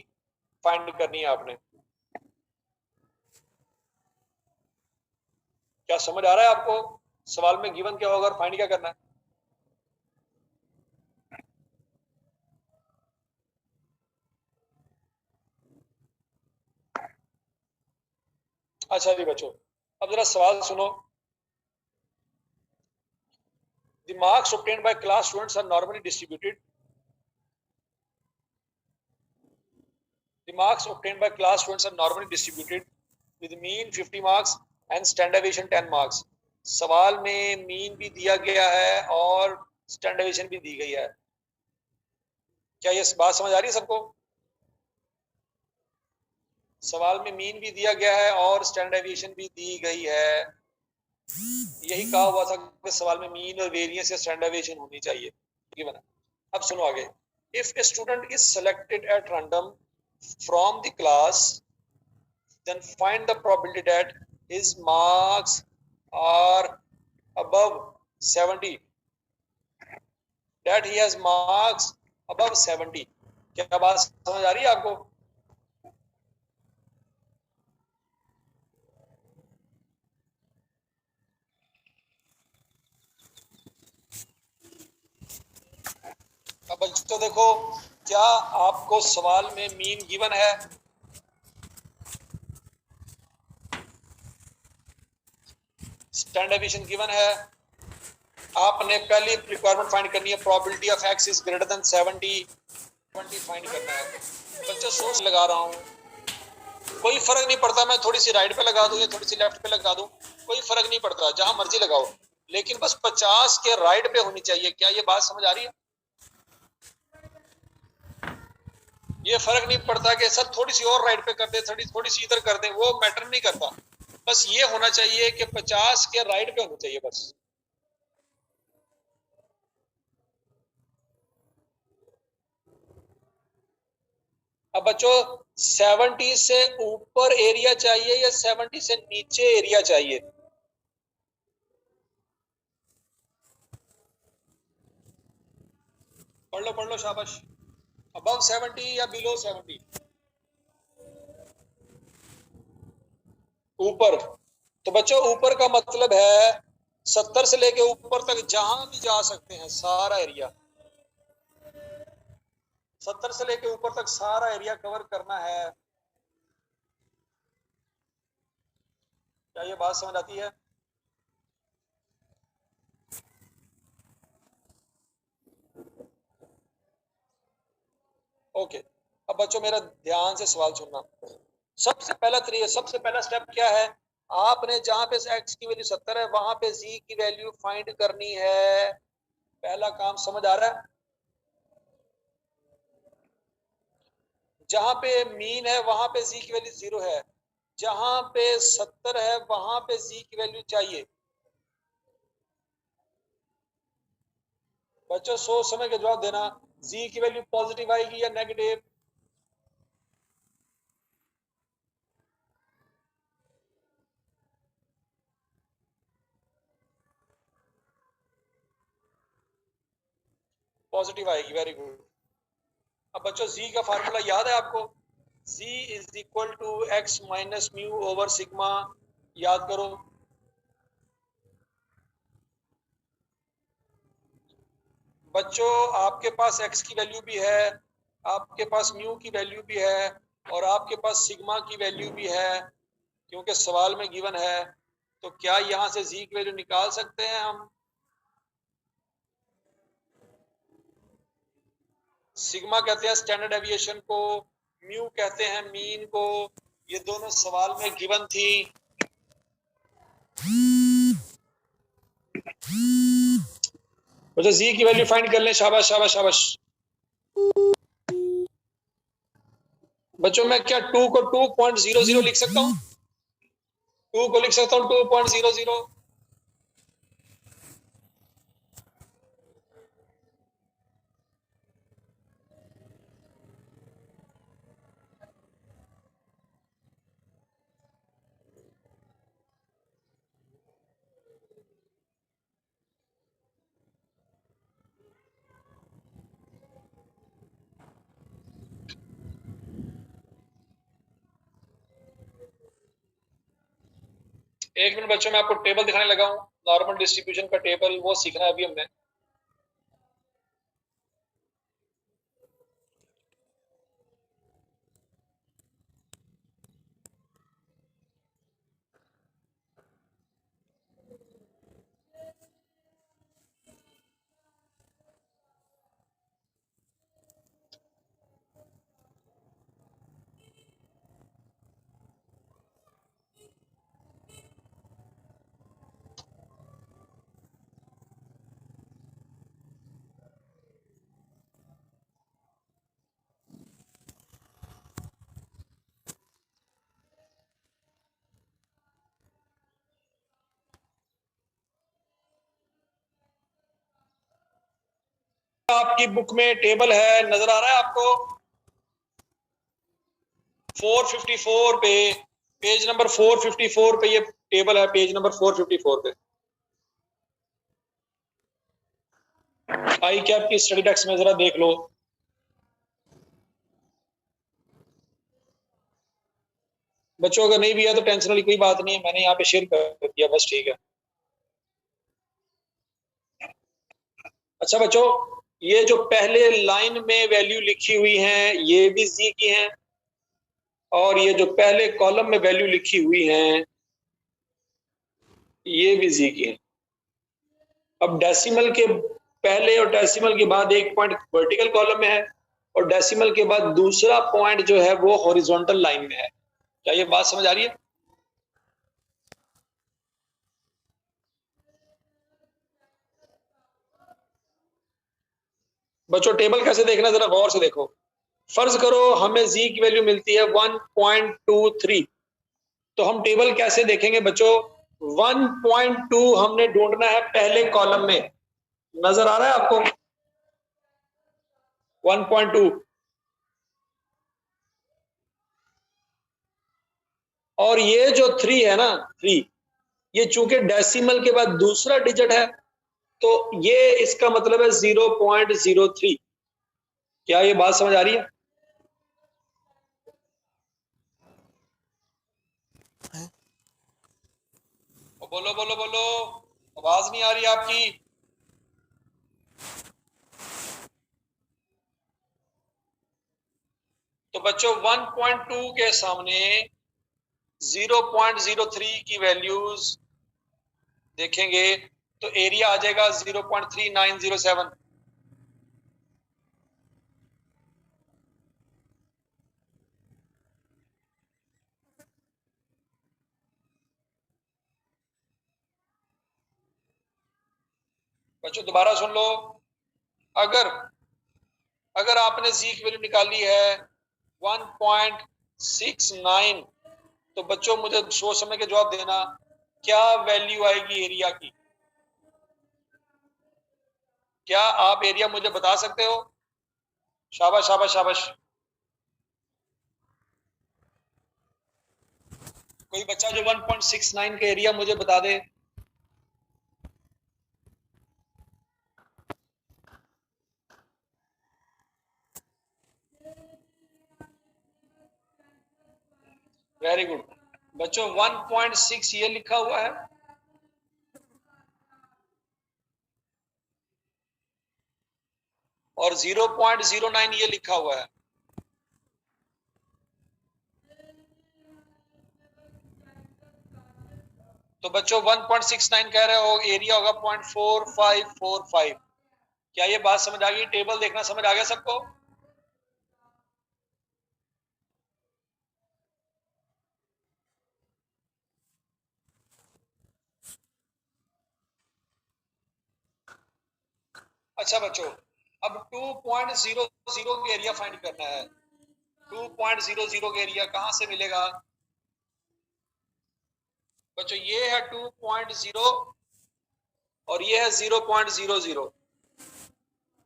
फाइंड करनी है आपने। क्या समझ आ रहा है आपको? सवाल में गिवन क्या होगा और फाइंड क्या करना है? अच्छा जी बच्चों, अब जरा सवाल सुनो। The marks obtained by class students are normally distributed. The marks obtained by class students are normally distributed with mean 50 marks and standard deviation 10 marks. सवाल में मीन भी दिया गया है और स्टैंडर्ड डेविएशन भी दी गई है। क्या ये बात समझ आ रही है सबको? सवाल में मीन भी दिया गया है और स्टैंडर्ड डेविएशन भी दी गई है। यही कहा हुआ था कि सवाल में मीन और वेरिएंस या स्टैंडर्ड डेविएशन होनी चाहिए। अब सुनो आगे। If a student is selected at random from the class, then find the probability that his marks are above 70, that he has marks above 70। क्या बात समझ आ रही है आपको? अब बच्चों देखो, क्या आपको सवाल में मीन गिवन है? स्टैंडर्ड डेविएशन गिवन है, आपने पहली रिक्वायरमेंट फाइंड करनी है, probability of x is greater than 70 find करना है। बच्चों सोर्स लगा रहा हूँ, कोई फर्क नहीं पड़ता मैं थोड़ी सी राइट पे लगा दूं या थोड़ी सी लेफ्ट पे लगा दूं, कोई फर्क नहीं पड़ता, जहां मर्जी लगाओ, लेकिन बस 50 के राइट पे होनी चाहिए। क्या ये बात समझ आ रही है? ये फर्क नहीं पड़ता कि सर थोड़ी सी और राइट पे कर दे, थोड़ी सी इधर कर दे, वो मैटर नहीं करता, बस ये होना चाहिए कि 50 के राइट पे होना चाहिए बस। अब बच्चों 70 से ऊपर एरिया चाहिए या 70 से नीचे एरिया चाहिए? पढ़ लो शाबाश। अबव 70 या बिलो 70? ऊपर। तो बच्चों ऊपर का मतलब है 70 से लेके ऊपर तक जहां भी जा सकते हैं सारा एरिया, 70 से लेके ऊपर तक सारा एरिया कवर करना है। क्या ये बात समझ आती है? ओके। अब बच्चों मेरा ध्यान से सवाल सुनना। सबसे पहला स्टेप क्या है? आपने जहां पे x की वैल्यू 70 है वहां पे z की वैल्यू फाइंड करनी है। पहला काम समझ आ रहा है? जहां पे मीन है वहां पे z की वैल्यू 0 है, जहां पे 70 है वहां पे z की वैल्यू चाहिए। बच्चों सोच समझ के जवाब देना, z की वैल्यू पॉजिटिव आएगी या नेगेटिव? पॉजिटिव आएगी, वेरी गुड। अब बच्चों z का फार्मूला याद है आपको? z is equal to x minus mu over sigma, याद करो। बच्चों आपके पास x की वैल्यू भी है, आपके पास म्यू की वैल्यू भी है, और आपके पास सिग्मा की वैल्यू भी है, क्योंकि सवाल में गिवन है। तो क्या यहां से z की वैल्यू निकाल सकते हैं हम? सिग्मा कहते हैं स्टैंडर्ड डेविएशन को, म्यू कहते हैं मीन को, ये दोनों सवाल में गिवन थी। तो जी की वैल्यू फाइंड कर लें। शाबाश शाबाश शाबाश। बच्चों मैं क्या 2 को 2.00 लिख सकता हूं? 2 को लिख सकता हूं 2.00। एक मिनट बच्चों मैं आपको टेबल दिखाने लगा हूं, नॉर्मल डिस्ट्रीब्यूशन का टेबल, वो सीखना है अभी हमने। आपकी बुक में टेबल है, नजर आ रहा है आपको? 454 पे, पेज नंबर 454 पे ये टेबल है, पेज नंबर 454 पे। आई कैप की स्टडी टेक्स्ट में जरा देख लो। बच्चों अगर नहीं भी है तो टेंशन वाली कोई बात नहीं है, मैंने यहाँ पे शेयर कर दिया, बस ठीक है। अच्छा बच्चों, ये जो पहले लाइन में वैल्यू लिखी हुई है ये भी जी की हैं, और ये जो पहले कॉलम में वैल्यू लिखी हुई हैं ये भी जी की है। अब डेसिमल के पहले और डेसिमल के बाद एक पॉइंट वर्टिकल कॉलम में है और डेसिमल के बाद दूसरा पॉइंट जो है वो हॉरिजॉन्टल लाइन में है। क्या ये बात समझ आ रही है? बच्चों टेबल कैसे देखना जरा गौर से देखो। फर्ज करो हमें जी की वैल्यू मिलती है 1.23, तो हम टेबल कैसे देखेंगे बच्चों? 1.2 हमने ढूंढना है पहले कॉलम में। नजर आ रहा है आपको 1.2? और ये जो 3 है ना, 3, ये चूंकि डेसिमल के बाद दूसरा डिजिट है तो ये इसका मतलब है 0.03। क्या ये बात समझ आ रही है? बोलो बोलो बोलो, आवाज नहीं आ रही आपकी। तो बच्चों 1.2 के सामने 0.03 की वैल्यूज देखेंगे तो एरिया आ जाएगा 0.3907। बच्चों दोबारा सुन लो, अगर अगर आपने जी की वैल्यू निकाली है 1.69, तो बच्चों मुझे सोच समझ के जवाब देना, क्या वैल्यू आएगी एरिया की? क्या आप एरिया मुझे बता सकते हो? शाबाश शाबाश शाबाश। कोई बच्चा जो 1.69 का एरिया मुझे बता दे। वेरी गुड बच्चों, 1.6 ये लिखा हुआ है और 0.09 ये लिखा हुआ है। तो बच्चों 1.69 कह रहे हो, एरिया होगा 0.4545। क्या ये बात समझ आ गई? टेबल देखना समझ आ गया सबको? अच्छा बच्चों, अब 2.00 का एरिया फाइंड करना है। 2.00 का एरिया कहां से मिलेगा बच्चों? ये है 2.0 और ये है 0.00।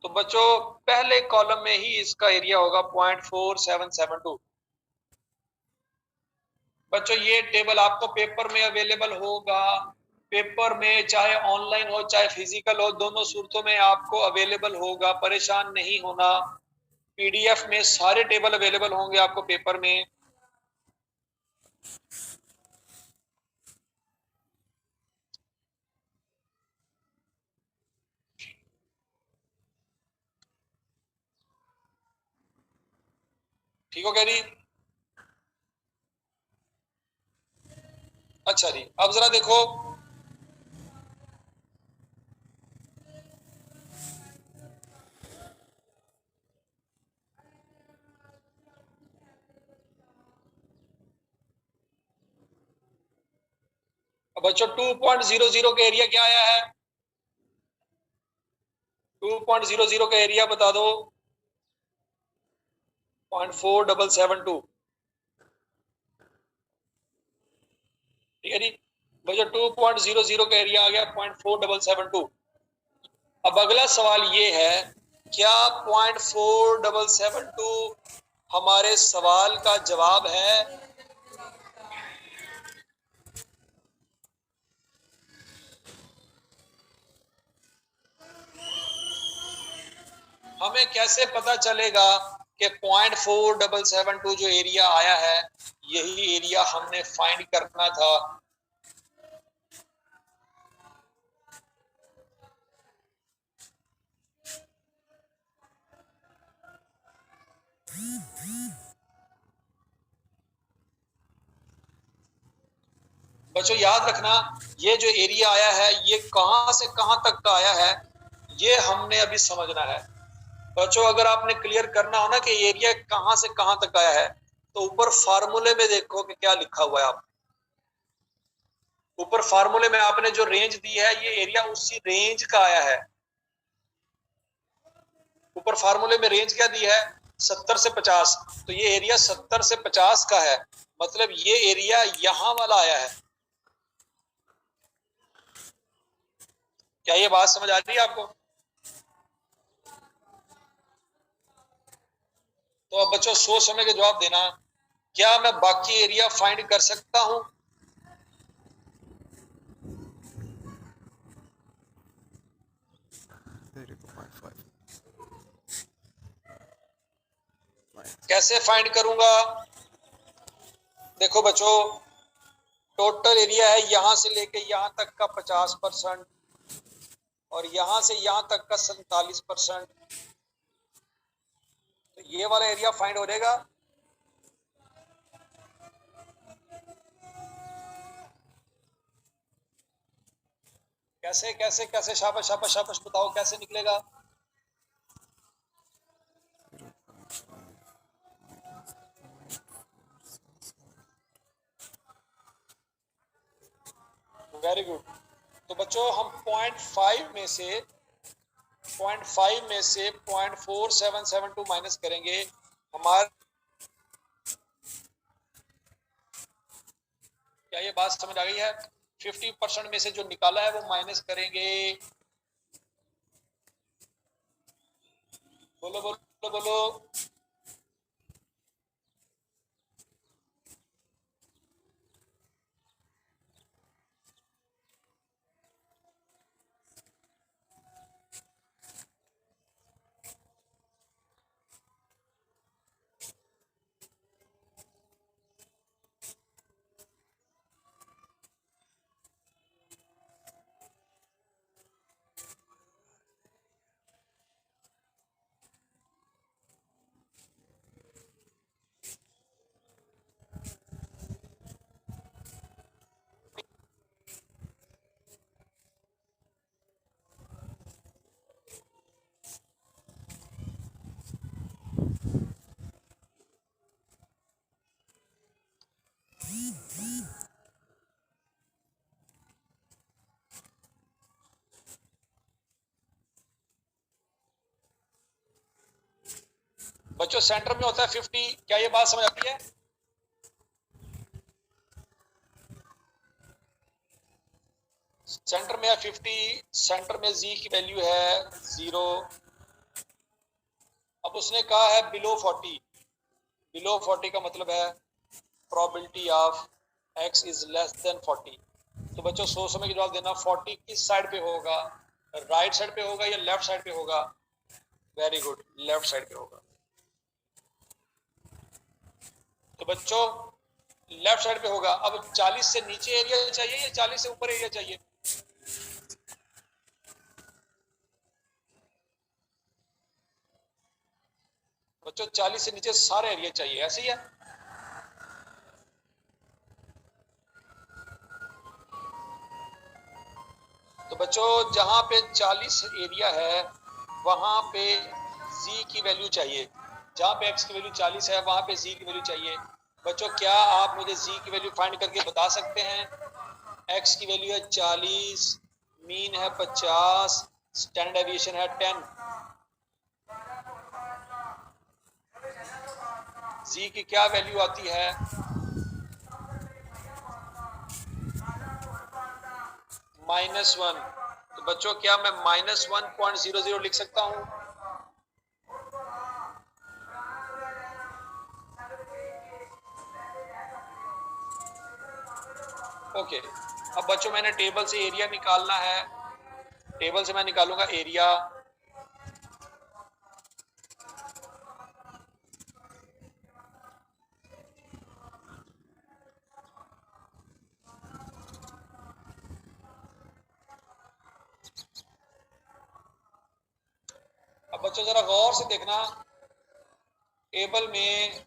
तो बच्चों पहले कॉलम में ही इसका एरिया होगा 0.4772। बच्चों ये टेबल आपको पेपर में अवेलेबल होगा। पेपर में चाहे ऑनलाइन हो चाहे फिजिकल हो, दोनों सूरतों में आपको अवेलेबल होगा, परेशान नहीं होना। पीडीएफ में सारे टेबल अवेलेबल होंगे आपको पेपर में। ठीक हो कह रही? अच्छा जी, अब जरा देखो, अब बच्चों 2.00 का एरिया क्या आया है? 2.00 का एरिया बता दो। 0.4772। ठीक है जी बच्चों, 2.00 का एरिया आ गया 0.4772। अब अगला सवाल ये है, क्या 0.4772 हमारे सवाल का जवाब है? हमें कैसे पता चलेगा कि 0.4772 जो एरिया आया है यही एरिया हमने फाइंड करना था? बच्चों याद रखना, ये जो एरिया आया है ये कहां से कहां तक का आया है ये हमने अभी समझना है। बच्चों अगर आपने क्लियर करना हो ना कि एरिया कहां से कहां तक आया है, तो ऊपर फार्मूले में देखो कि क्या लिखा हुआ है। आप ऊपर फार्मूले में आपने जो रेंज दी है ये एरिया उसी रेंज का आया है। ऊपर फार्मूले में रेंज क्या दी है, 70 से 50, तो ये एरिया 70 से 50 का है, मतलब ये एरिया यहां वाला आया है। क्या ये बात समझ आ रही है आपको? तो अब बच्चों सोच समझ के जवाब देना, क्या मैं बाकी एरिया फाइंड कर सकता हूं? कैसे फाइंड करूंगा? देखो बच्चों, टोटल एरिया है यहां से लेके यहां तक का 50% और यहां से यहां तक का 47%, तो ये वाला एरिया फाइंड हो जाएगा। कैसे कैसे कैसे? शाबाश शाबाश शाबाश, बताओ कैसे निकलेगा? Very good. तो बच्चों हम 0.5 में से 0.4772 माइनस करेंगे। हमारे क्या ये बात समझ आ गई है? 50% में से जो निकाला है वो माइनस करेंगे। बोलो बोलो बोलो। बच्चों सेंटर में होता है 50, क्या ये बात समझ आती है? सेंटर में है 50, सेंटर में जी की वैल्यू है 0। अब उसने कहा है बिलो 40। बिलो 40 का मतलब है probability of x is less than 40। तो बच्चों सोच समझ के जवाब देना, 40 किस साइड पे होगा? राइट साइड पे होगा या लेफ्ट साइड पे होगा? वेरी गुड, लेफ्ट साइड पे होगा। तो बच्चों लेफ्ट साइड पे होगा। अब 40 से नीचे एरिया चाहिए या 40 से ऊपर एरिया चाहिए? बच्चों 40 से नीचे सारे एरिया चाहिए, ऐसे ही है। तो बच्चों जहां पे 40 एरिया है वहां पे z की वैल्यू चाहिए। जहां पे x की वैल्यू 40 है वहां पे z की वैल्यू चाहिए। बच्चों क्या आप मुझे z की वैल्यू फाइंड करके बता सकते हैं? x की वैल्यू है 40, मीन है 50, स्टैंडर्ड डेविएशन है 10। z की क्या वैल्यू आती है? -1। तो बच्चों क्या मैं -1.00 लिख सकता हूं? ओके। अब बच्चों मैंने टेबल से एरिया निकालना है। टेबल से मैं निकालूंगा एरिया। अब बच्चों जरा गौर से देखना, टेबल में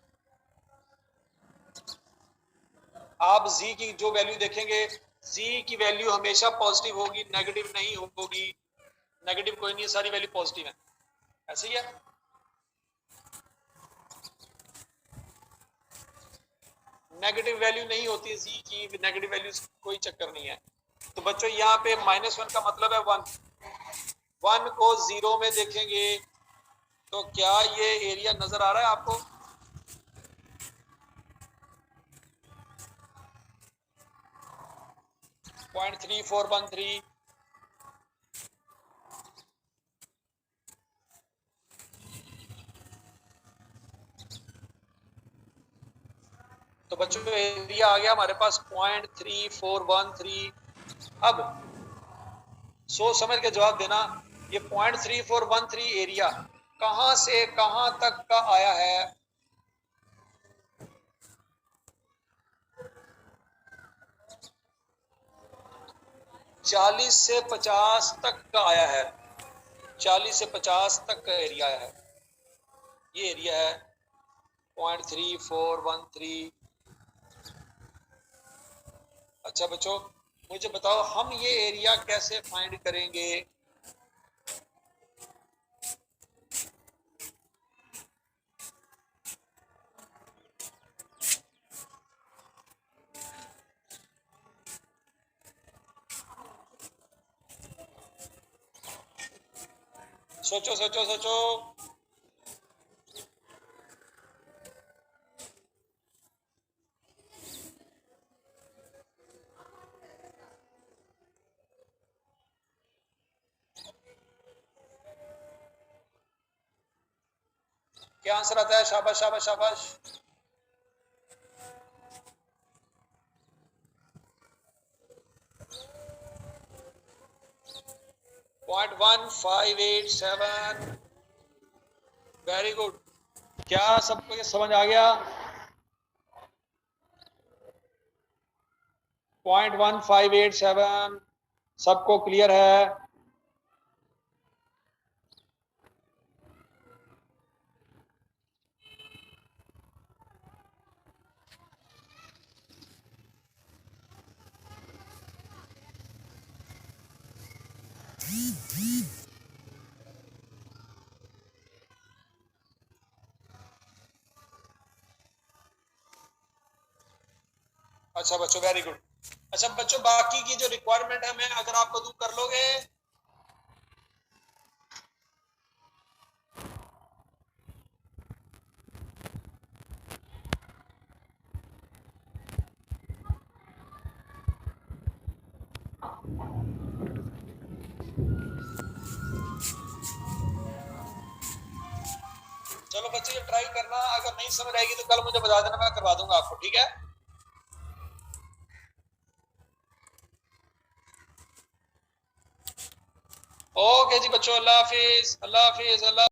आप z की जो वैल्यू देखेंगे जी की वैल्यू हमेशा पॉजिटिव होगी, नेगेटिव नहीं होगी। नेगेटिव कोई नहीं है, सारी वैल्यू पॉजिटिव है, ऐसे ही है। नेगेटिव वैल्यू नहीं होती है जी की, नेगेटिव वैल्यू कोई चक्कर नहीं है। तो बच्चों यहाँ पे -1 का मतलब है 1। 1 को 0 में देखेंगे तो क्या ये एरिया नजर आ रहा है आपको? .3413। तो बच्चों एरिया आ गया हमारे पास 0.3413। अब सोच समझ के जवाब देना, ये 0.3413 एरिया कहां से कहां तक का आया है? चालीस से 50 तक का आया है, 40 से 50 तक का एरिया है। ये एरिया है 0.3413। अच्छा बच्चों मुझे बताओ हम ये एरिया कैसे फाइंड करेंगे? सोचो सोचो सोचो। क्या आंसर आता है? शाबाश शाबाश शाबाश। 0.1587। Very good. क्या सबको ये समझ आ गया? 0.1587 सबको क्लियर है? अच्छा बच्चों वेरी गुड। अच्छा बच्चों बाकी की जो रिक्वायरमेंट है मैं अगर आपको दूं कर लोगे? चलो बच्चे ये ट्राई करना, अगर नहीं समझ आएगी तो कल मुझे बता देना, मैं करवा दूंगा आपको, ठीक है? ओके जी बच्चों, अल्लाह हाफिज अल्लाह हाफिज अल्लाह।